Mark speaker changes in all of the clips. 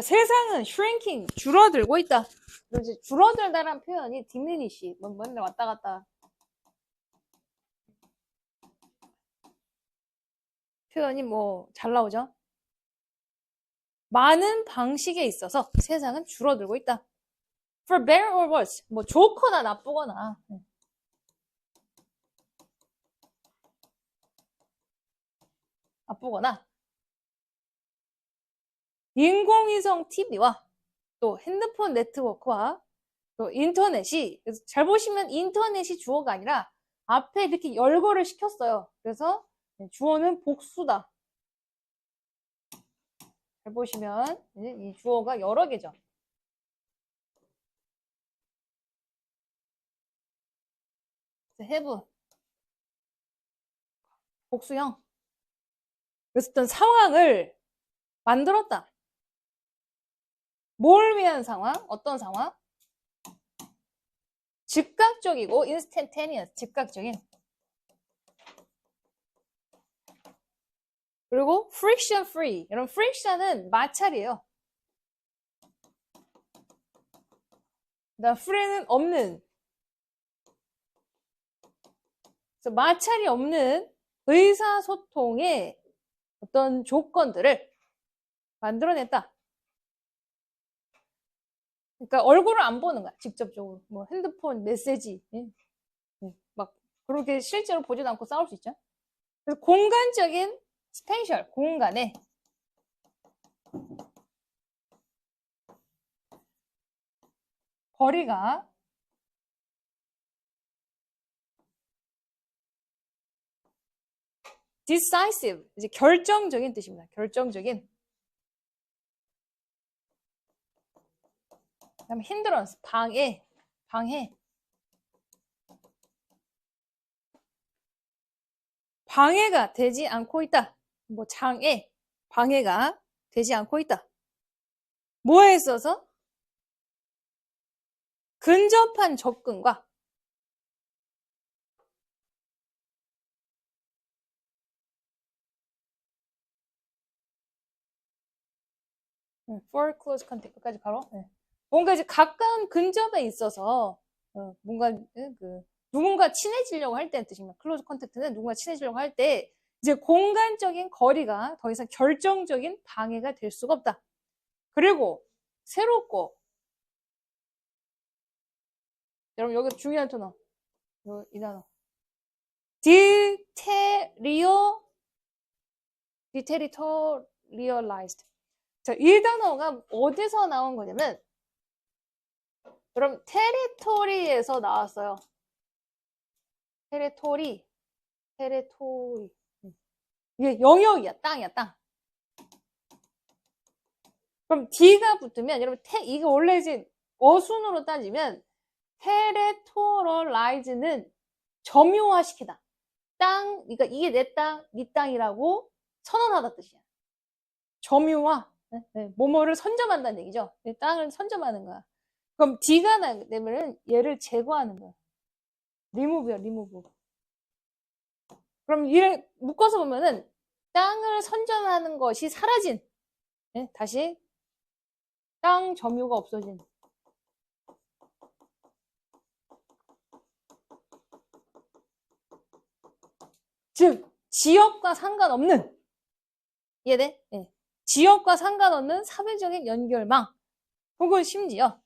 Speaker 1: 세상은 shrinking, 줄어들고 있다. 이제 줄어들다라는 표현이 diminish, 맨날 왔다 갔다. 표현이 잘 나오죠? 많은 방식에 있어서 세상은 줄어들고 있다. For better or worse, 좋거나 나쁘거나. 나쁘거나. 인공위성 TV와 또 핸드폰 네트워크와 또 인터넷이, 잘 보시면 인터넷이 주어가 아니라 앞에 이렇게 열거를 시켰어요. 그래서 주어는 복수다. 잘 보시면 이 주어가 여러 개죠. have 복수형. 그래서 어떤 상황을 만들었다. 뭘 위한 상황? 어떤 상황? 즉각적이고 instantaneous, 즉각적인. 그리고 friction free. 여러분 friction은 마찰이에요. free는 없는. 그래서 마찰이 없는 의사소통의 어떤 조건들을 만들어냈다. 그러니까 얼굴을 안 보는 거야, 직접적으로. 핸드폰 메시지. 막 그렇게 실제로 보지도 않고 싸울 수 있죠. 그래서 공간적인 스페셜, 공간에 거리가 decisive, 이제 결정적인 뜻입니다. 결정적인. 그다음에 hindrance, 방해. 방해가 되지 않고 있다. 장애, 방해가 되지 않고 있다. 뭐에 있어서? 근접한 접근과 for close contact까지 바로. 뭔가 이제 가까운 근접에 있어서 뭔가 누군가 친해지려고 할 때는 뜻입니다. 클로즈 컨택트는 누군가 친해지려고 할 때 이제 공간적인 거리가 더 이상 결정적인 방해가 될 수가 없다. 그리고 새롭고, 여러분 여기 중요한 단어, 이 단어, deterritorialized. 자, 이 단어가 어디서 나온 거냐면, 여러분 테리토리에서 나왔어요. 테리토리. 이게 영역이야, 땅이야, 땅. 그럼 D가 붙으면, 여러분, 이게 원래 이제 어순으로 따지면, 테레토럴라이즈는 점유화시키다. 땅, 그러니까 이게 내 땅, 네 땅이라고 선언하다 뜻이야. 점유화. 뭐뭐를 선점한다는 얘기죠. 땅을 선점하는 거야. 그럼 D가 되면은 얘를 제거하는 거야. 리무브야, 리무브. 그럼 이를 묶어서 보면은 땅을 선점하는 것이 사라진, 다시 땅 점유가 없어진. 즉 지역과 상관없는, 이해돼? 지역과 상관없는 사회적인 연결망, 혹은 심지어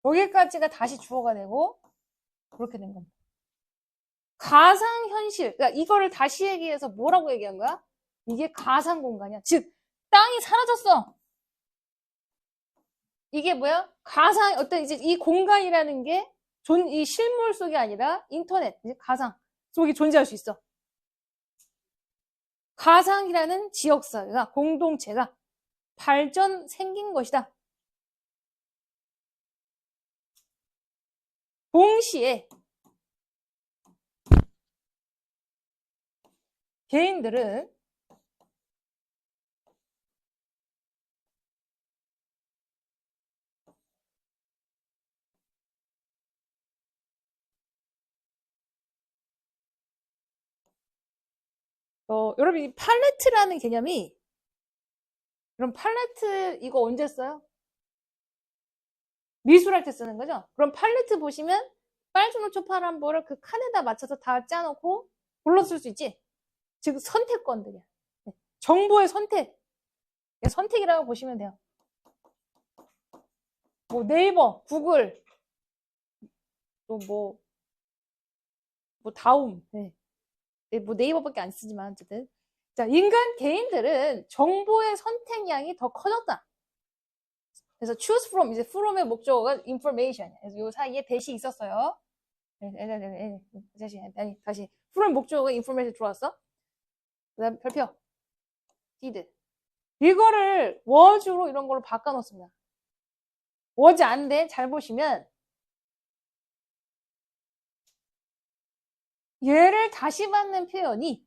Speaker 1: 여기까지가 다시 주어가 되고 그렇게 된 겁니다. 가상현실, 그러니까 이거를 다시 얘기해서 뭐라고 얘기한 거야? 이게 가상공간이야. 즉 땅이 사라졌어. 이게 뭐야? 어떤 이제 이 공간이라는 게 이 실물 속이 아니라 인터넷, 이제 가상 속에 존재할 수 있어. 가상이라는 지역사회가, 공동체가 생긴 것이다. 동시에 개인들은 여러분 이 팔레트라는 개념이 그럼 팔레트 이거 언제 써요? 미술할 때 쓰는 거죠? 그럼 팔레트 보시면 빨주노초 파란보를 그 칸에다 맞춰서 다 짜놓고 골라 쓸 수 있지? 즉 선택권들이야. 정보의 선택. 선택이라고 보시면 돼요. 뭐 네이버, 구글, 또 뭐 다음. 네. 뭐 네이버밖에 안 쓰지만 어쨌든. 자, 인간 개인들은 정보의 선택량이 더 커졌다. 그래서 choose from, 이제 from의 목적어가 information. 그래서 요 사이에 대시 있었어요. 다시. from 목적어가 information 들어왔어. 그 다음 별표. did. 이거를 was로 이런 걸로 바꿔놓습니다. was 안 돼. 잘 보시면 얘를 다시 받는 표현이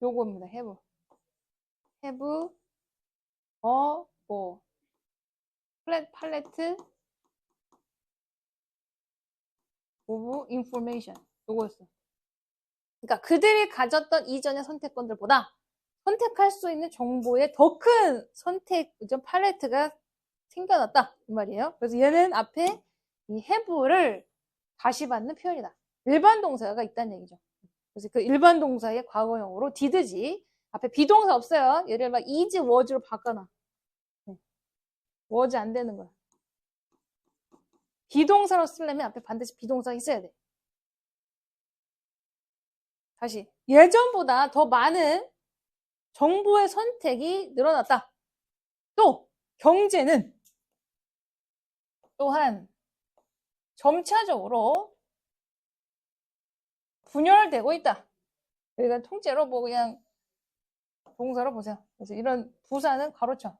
Speaker 1: 요거입니다. have. 뭐 palette of information. 요거였어. 그러니까 그들이 가졌던 이전의 선택권들보다 선택할 수 있는 정보의 더 큰 선택 팔레트가 생겨났다 이 말이에요. 그래서 얘는 앞에 이 have를 다시 받는 표현이다. 일반 동사가 있다는 얘기죠. 그래서 그 일반 동사의 과거형으로 did지 앞에 비동사 없어요. 얘를 막 is, was로 바꿔놔. was 안 되는 거야. 비동사로 쓰려면 앞에 반드시 비동사가 있어야 돼. 다시 예전보다 더 많은 정보의 선택이 늘어났다. 또 경제는 또한 점차적으로 분열되고 있다. 여기가 통째로 뭐 그냥 동사로 보세요. 그래서 이런 부사는 가로쳐.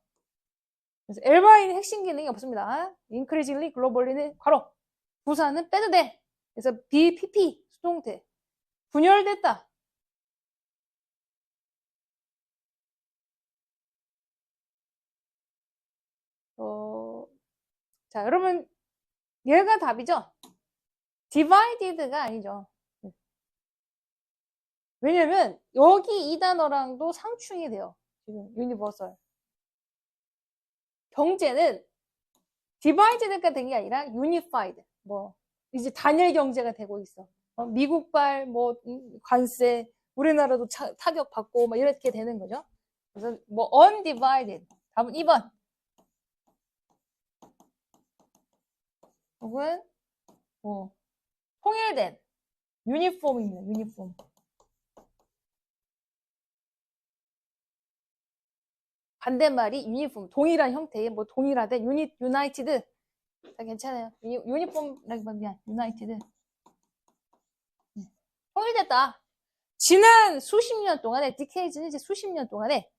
Speaker 1: 그래서 엘바인의 핵심 기능이 없습니다. increasingly globally는 괄호. 부사는 빼도 돼. 그래서 BPP 수동태. 분열됐다. 자, 여러분 얘가 답이죠? divided가 아니죠. 왜냐면 여기 이 단어랑도 상충이 돼요. 지금 universal. 경제는 divided가 된 게 아니라 unified. 뭐 이제 단일 경제가 되고 있어. 미국발 뭐 관세 우리나라도 타격 받고 막 이렇게 되는 거죠. 그래서 뭐 undivided. 답은 2번. 혹은 뭐 통일된 유니폼입니다. 유니폼. 반대말이 유니폼, 동일한 형태의 뭐 동일하대, 유나이티드 다 괜찮아요. 유니폼이라기보다 미안, 유나이티드. 통일됐다. 지난 수십 년 동안에, 디케이즈는 이제 수십 년 동안에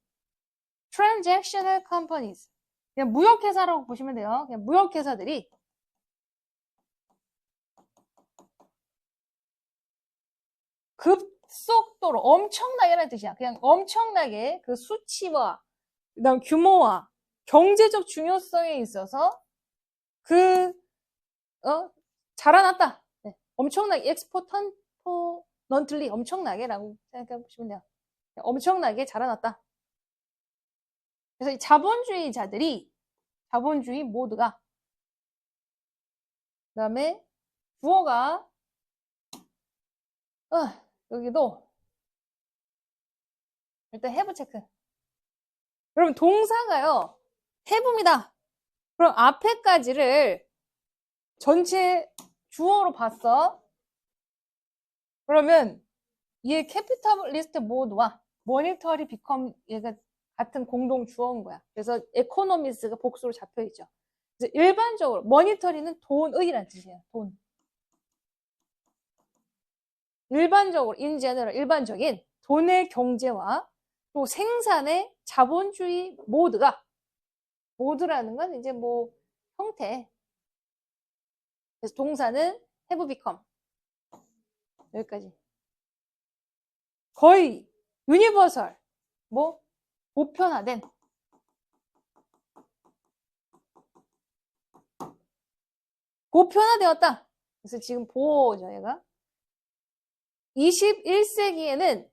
Speaker 1: transactional companies, 그냥 무역회사라고 보시면 돼요. 그냥 무역회사들이 급속도로 엄청나게라는 뜻이야. 그냥 엄청나게 그 수치와 그다음 규모와 경제적 중요성에 있어서 자라났다. 네. 엄청나게 엑스포넌틀리 엄청나게라고 생각해 보시면 돼요. 엄청나게 자라났다. 그래서 이 자본주의 모두가 그다음에 부어가 여기도 일단 have 체크. 그럼 동사가요. have입니다. 그럼 앞에까지를 전체 주어로 봤어. 그러면 얘 캐피탈리스트 모드와 모니터리 비컴 얘가 같은 공동 주어인 거야. 그래서 에코노미스가 복수로 잡혀있죠. 그래서 일반적으로 모니터리는 돈의라는 뜻이에요. 돈. 일반적으로 일반적인 돈의 경제와 또 생산의 자본주의 모드라는 건 이제 뭐 형태. 그래서 동사는 have become. 여기까지. 거의 유니버설, 뭐 보편화된 보편화되었다. 그래서 지금 보죠, 얘가. 21세기에는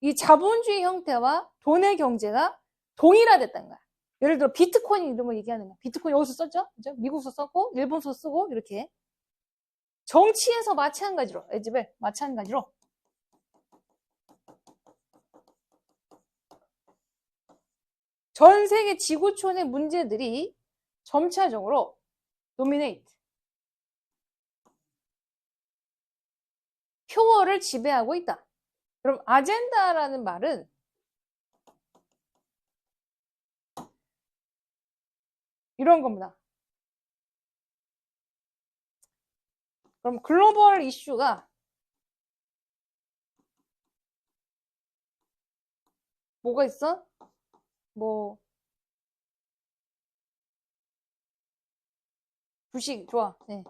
Speaker 1: 이 자본주의 형태와 돈의 경제가 동일화됐다는 거야. 예를 들어 비트코인 이런 거 얘기하는 거야. 비트코인 여기서 썼죠? 그죠? 미국에서 썼고 일본에서 쓰고 이렇게. 정치에서 마찬가지로 에즈벨 마찬가지로 전 세계 지구촌의 문제들이 점차적으로 도미네이트 표어를 지배하고 있다. 그럼 아젠다라는 말은 이런 겁니다. 그럼 글로벌 이슈가 뭐가 있어? 뭐 부식 좋아. 네.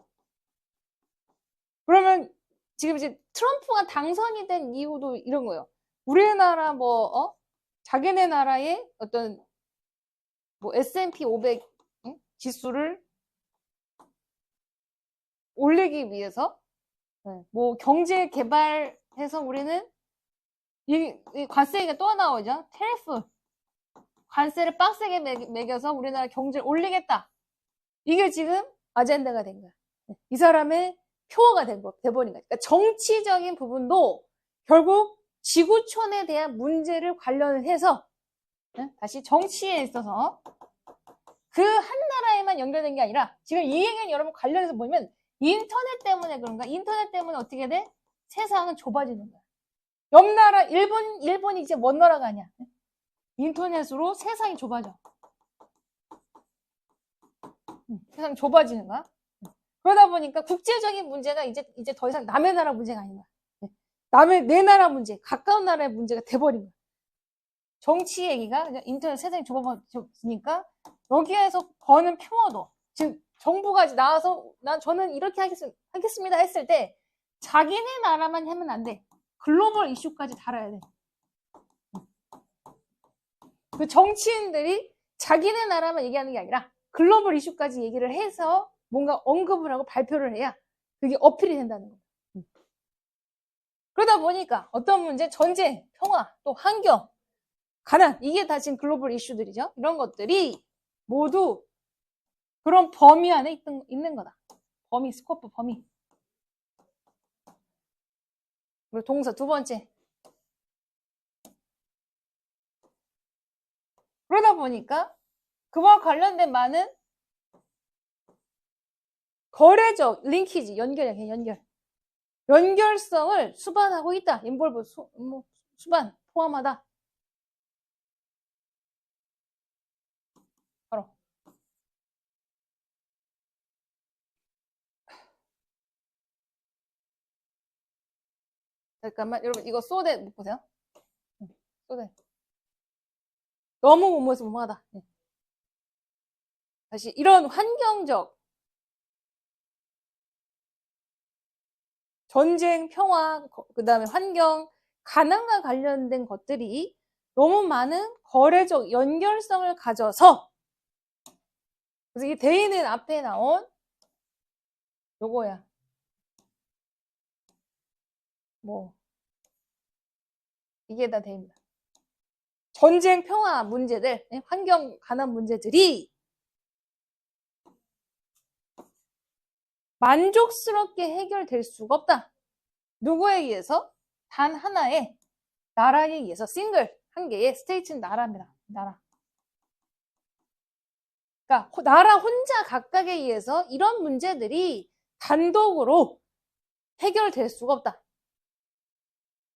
Speaker 1: 그러면 지금 이제 트럼프가 당선이 된 이유도 이런 거예요. 우리나라 자기네 나라의 어떤 뭐 S&P 500 지수를 올리기 위해서 뭐 경제 개발해서 우리는 이 관세가 또 나오죠. 테리프 관세를 빡세게 매겨서 우리나라 경제를 올리겠다. 이게 지금 아젠다가 된 거야. 이 사람의 표어가 돼버린 거야. 그러니까 정치적인 부분도 결국 지구촌에 대한 문제를 관련해서 다시 정치에 있어서 그 한 나라에만 연결된 게 아니라 지금 이 얘기는 여러분 관련해서 보면 인터넷 때문에 그런가? 인터넷 때문에 어떻게 돼? 세상은 좁아지는 거야. 옆 나라 일본이 이제 먼 나라가 아니야. 인터넷으로 세상이 좁아져. 세상이 좁아지는 거야. 그러다 보니까 국제적인 문제가 이제 더 이상 남의 나라 문제가 아닌 거야. 내 나라 문제, 가까운 나라의 문제가 돼버린 거야. 정치 얘기가 그냥 인터넷 세상이 좁아지니까 여기에서 버는 표어도 지금 정부가 나와서 저는 이렇게 하겠습니다 했을 때 자기네 나라만 하면 안 돼. 글로벌 이슈까지 다뤄야 돼. 그 정치인들이 자기네 나라만 얘기하는 게 아니라 글로벌 이슈까지 얘기를 해서 뭔가 언급을 하고 발표를 해야 그게 어필이 된다는 거예요. 그러다 보니까 어떤 문제, 전쟁, 평화, 또 환경, 가난, 이게 다 지금 글로벌 이슈들이죠. 이런 것들이 모두 그런 범위 안에 있는 거다. 범위, 스코프 범위. 그리고 동사 두 번째. 그러다 보니까 그와 관련된 많은 거래적 링키지, 연결성을 수반하고 있다. 인볼브, 수반, 포함하다. 바로. 잠깐만, 여러분, 이거 소대 못 보세요? 소대. 너무 모모하다. 다시, 이런 환경적, 전쟁, 평화, 그 다음에 환경, 가난과 관련된 것들이 너무 많은 거래적 연결성을 가져서 그래서 이 대인은 앞에 나온 요거야. 뭐 이게 다 대입니다. 전쟁, 평화 문제들, 환경, 가난 문제들이 만족스럽게 해결될 수가 없다. 누구에 의해서? 단 하나의 나라에 의해서 싱글, 한 개의 스테이트는 나라입니다. 나라. 그러니까 나라 혼자 각각에 의해서 이런 문제들이 단독으로 해결될 수가 없다.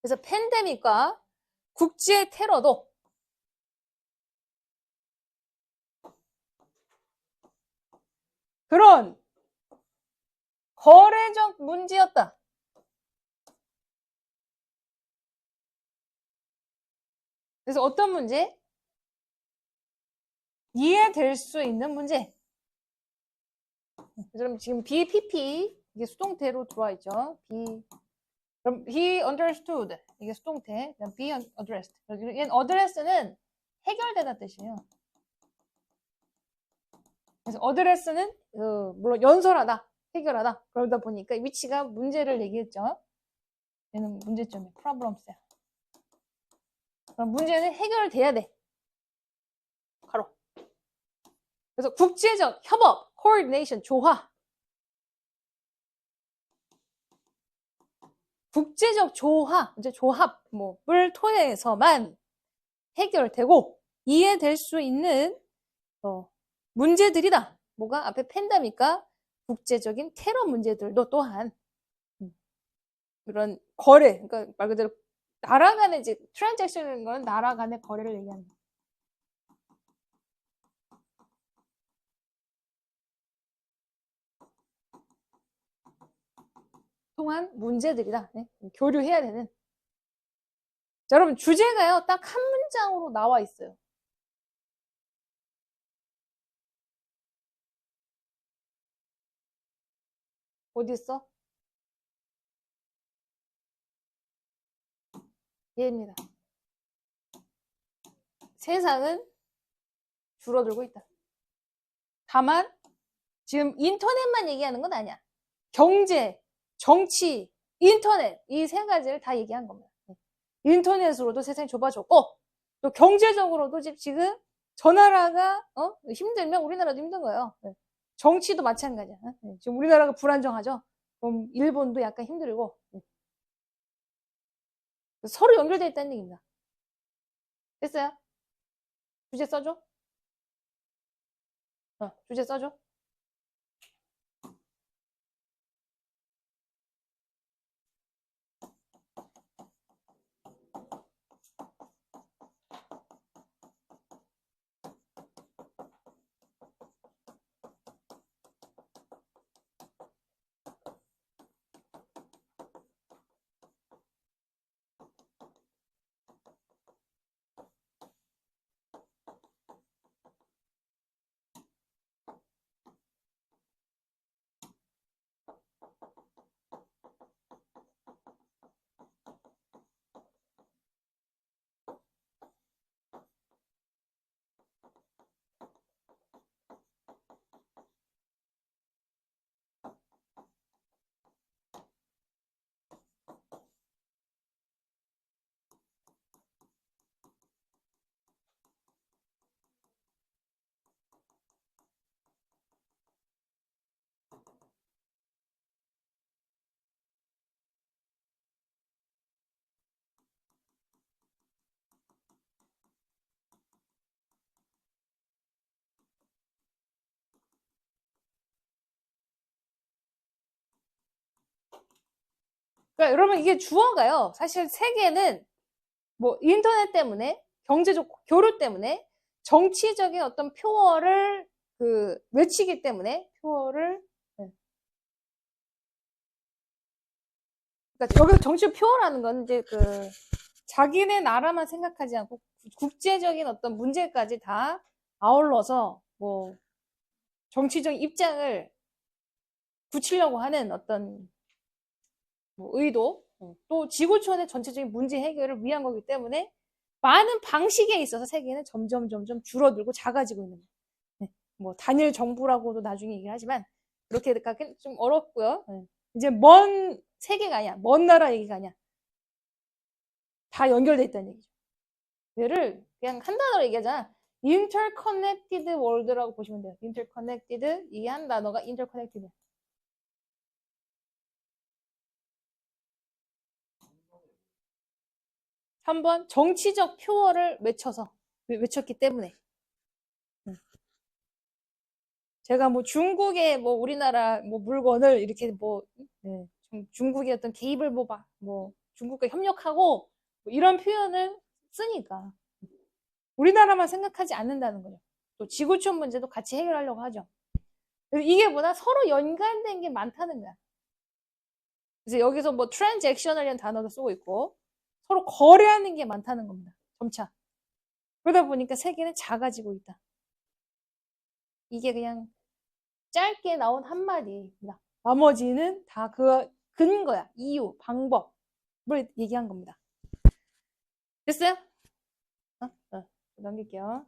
Speaker 1: 그래서 팬데믹과 국제 테러도 그런 거래적 문제였다. 그래서 어떤 문제? 이해될 수 있는 문제. 그럼 지금 BPP 이게 수동태로 들어와 있죠. 그럼 be understood 이게 수동태. 그럼 be addressed. address는 해결되다 뜻이에요. 그래서 address는 물론 연설하다, 해결하다. 그러다 보니까 위치가 문제를 얘기했죠. 얘는 문제점이야. problems야. 그럼 문제는 해결돼야 돼. 바로. 그래서 국제적 협업, coordination, 조화. 국제적 조화, 이제 조합, 을 통해서만 해결되고 이해될 수 있는 문제들이다. 뭐가 앞에 팬데믹과 국제적인 테러 문제들도 또한 그런 거래, 그러니까 말 그대로 나라 간의 이제 트랜잭션이라는 건 나라 간의 거래를 얘기하는 거예요. 통한 문제들이다. 네? 교류해야 되는. 자, 여러분 주제가요. 딱 한 문장으로 나와 있어요. 어디 있어? 얘입니다. 세상은 줄어들고 있다. 다만 지금 인터넷만 얘기하는 건 아니야. 경제, 정치, 인터넷 이 세 가지를 다 얘기한 겁니다. 인터넷으로도 세상이 좁아졌고 또 경제적으로도 지금 저 나라가 힘들면 우리나라도 힘든 거예요. 정치도 마찬가지야. 지금 우리나라가 불안정하죠. 그럼 일본도 약간 힘들고 서로 연결되어 있다는 얘기입니다. 됐어요? 주제 써줘? 주제 써줘? 그러니까 여러분 이게 주어가요. 사실 세계는 인터넷 때문에 경제적 교류 때문에 정치적인 어떤 표어를 외치기 때문에 표어를 그러니까 여기서 정치 표어라는 건 이제 자기네 나라만 생각하지 않고 국제적인 어떤 문제까지 다 아울러서 정치적 입장을 굳히려고 하는 어떤 의도 또 지구촌의 전체적인 문제 해결을 위한 거기 때문에 많은 방식에 있어서 세계는 점점 줄어들고 작아지고 있는 거예요. 단일 정부라고도 나중에 얘기를 하지만 그렇게 가긴 좀 어렵고요. 이제 먼 세계가 아니야. 먼 나라 얘기가 아니야. 다 연결돼 있다는 얘기죠. 얘를 그냥 한 단어로 얘기하잖아. interconnected world라고 보시면 돼요. interconnected 이 한 단어가 interconnected. 3번 정치적 표어를 외쳤기 때문에 제가 중국의 우리나라 물건을 이렇게 중국의 어떤 개입을 중국과 협력하고 이런 표현을 쓰니까 우리나라만 생각하지 않는다는 거죠. 또 지구촌 문제도 같이 해결하려고 하죠. 이게 보다 서로 연관된 게 많다는 거야. 그래서 여기서 트랜잭셔널이라는 단어도 쓰고 있고 서로 거래하는 게 많다는 겁니다. 점차. 그러다 보니까 세계는 작아지고 있다. 이게 그냥 짧게 나온 한마디입니다. 나머지는 다 그 근거야. 이유, 방법을 얘기한 겁니다. 됐어요? 넘길게요.